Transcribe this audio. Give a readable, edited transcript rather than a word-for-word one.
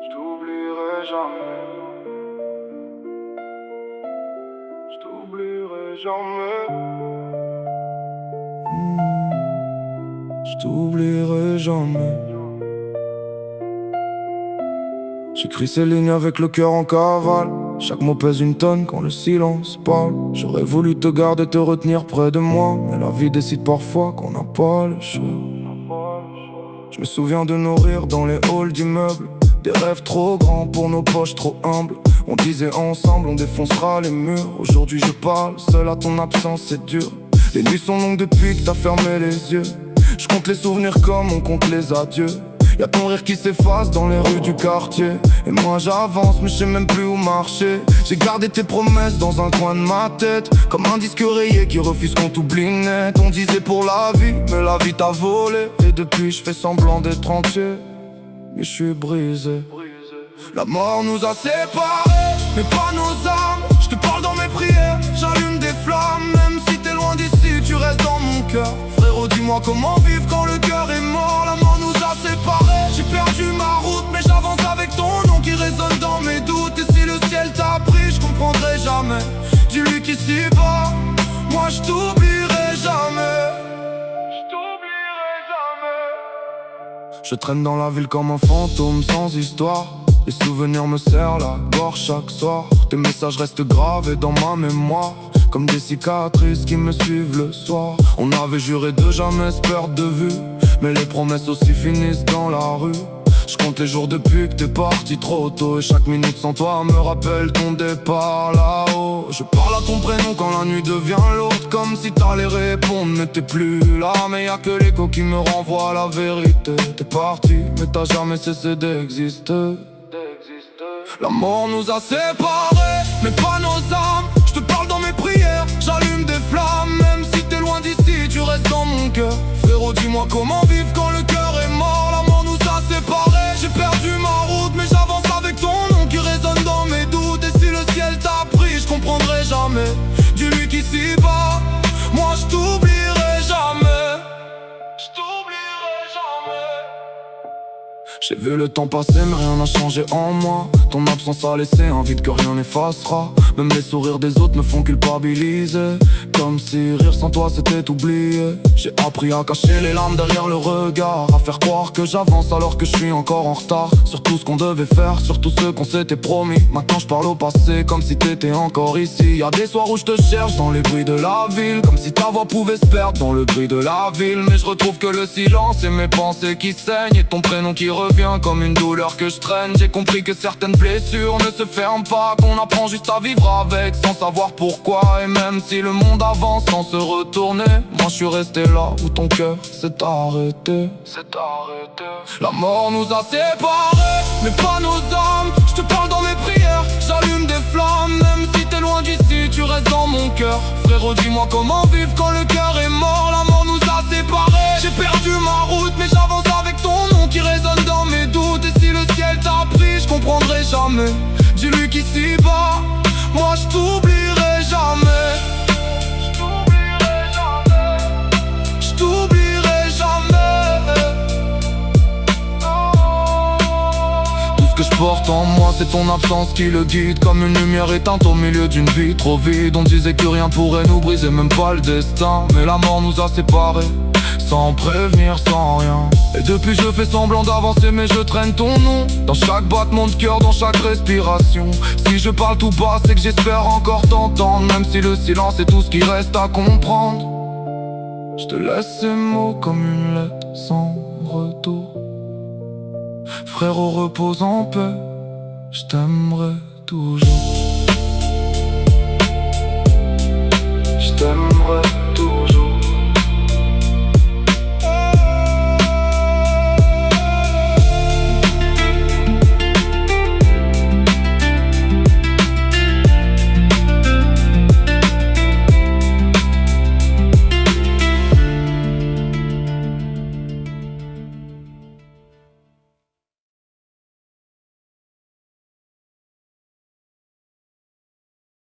Je t'oublierai jamais. Je t'oublierai jamais. Je t'oublierai jamais. J'écris ces lignes avec le cœur en cavale. Chaque mot pèse une tonne quand le silence parle. J'aurais voulu te garder, te retenir près de moi, mais la vie décide parfois qu'on n'a pas le choix. Je me souviens de nos rires dans les halls d'immeubles, des rêves trop grands pour nos poches trop humbles. On disait ensemble on défoncera les murs. Aujourd'hui je parle seul à ton absence, c'est dur. Les nuits sont longues depuis que t'as fermé les yeux. Je compte les souvenirs comme on compte les adieux. Y'a ton rire qui s'efface dans les rues du quartier. Et moi j'avance mais je sais même plus où marcher. J'ai gardé tes promesses dans un coin de ma tête, comme un disque rayé qui refuse qu'on t'oublie net. On disait pour la vie, mais la vie t'a volé. Et depuis je fais semblant d'être entier, mais je suis brisé. La mort nous a séparés, mais pas nos âmes. Je te parle dans mes prières, j'allume des flammes. Même si t'es loin d'ici, tu restes dans mon cœur. Frérot, dis-moi comment vivre quand le cœur est mort. La mort nous a séparés, j'ai perdu ma route, mais j'avance avec ton nom qui résonne dans mes doutes. Et si le ciel t'a pris, je comprendrai jamais. Dis-lui qu'ici bas, moi je t'oublierai jamais. Je t'oublierai jamais. Je traîne dans la ville comme un fantôme sans histoire. Les souvenirs me serrent la gorge chaque soir. Tes messages restent gravés dans ma mémoire, comme des cicatrices qui me suivent le soir. On avait juré de jamais se perdre de vue, mais les promesses aussi finissent dans la rue. Je compte les jours depuis que t'es parti trop tôt, et chaque minute sans toi me rappelle ton départ là-haut. Je parle à ton prénom quand la nuit devient lourde, comme si t'allais répondre mais t'es plus là. Mais y'a que l'écho qui me renvoie à la vérité. T'es parti mais t'as jamais cessé d'exister. La mort nous a séparés, mais pas nos âmes. Je te parle dans mes prières, j'allume des flammes. Même si t'es loin d'ici, tu restes dans mon cœur. Frérot, dis-moi comment vivre quand le cœur est mort. La mort nous a séparés, j'ai perdu ma route, mais j'avance avec ton nom qui résonne dans mes doutes. Et si le ciel t'a pris, je comprendrai jamais. Dis-lui qu'ici bas, moi je t'oublierai jamais. Je t'oublierai jamais. J'ai vu le temps passer mais rien n'a changé en moi. Ton absence a laissé un vide que rien n'effacera. Même les sourires des autres me font culpabiliser, comme si rire sans toi c'était oublier. J'ai appris à cacher les larmes derrière le regard, à faire croire que j'avance alors que je suis encore en retard. Sur tout ce qu'on devait faire, sur tout ce qu'on s'était promis. Maintenant je parle au passé comme si t'étais encore ici. Y'a des soirs où je te cherche dans les bruits de la ville, comme si ta voix pouvait se perdre dans le bruit de la ville. Mais je retrouve que le silence et mes pensées qui saignent, et ton prénom qui revient comme une douleur que je traîne. J'ai compris que certaines blessures ne se ferment pas, qu'on apprend juste à vivre avec sans savoir pourquoi. Et même si le monde avance sans se retourner, moi je suis resté là où ton cœur s'est arrêté. La mort nous a séparés, mais pas nos âmes. Je te parle dans mes prières, j'allume des flammes. Même si t'es loin d'ici, tu restes dans mon cœur. Frérot, dis-moi comment vivre quand le cœur est mort. La mort nous a séparés, j'ai perdu ma route, mais j'avance avec ton nom qui résonne dans mes doutes. Et si le ciel t'a pris, je comprendrai jamais. Dis-lui qu'ici bas, moi je t'oublierai jamais. Je t'oublierai jamais. Tout ce que je porte en moi, c'est ton absence qui le guide, comme une lumière éteinte au milieu d'une vie trop vide. On disait que rien pourrait nous briser, même pas le destin. Mais la mort nous a séparés, sans prévenir, sans rien. Et depuis je fais semblant d'avancer, mais je traîne ton nom dans chaque battement de cœur, dans chaque respiration. Si je parle tout bas, c'est que j'espère encore t'entendre, même si le silence est tout ce qui reste à comprendre. Je te laisse ces mots comme une lettre sans retour. Frérot, repose en paix, je t'aimerai toujours.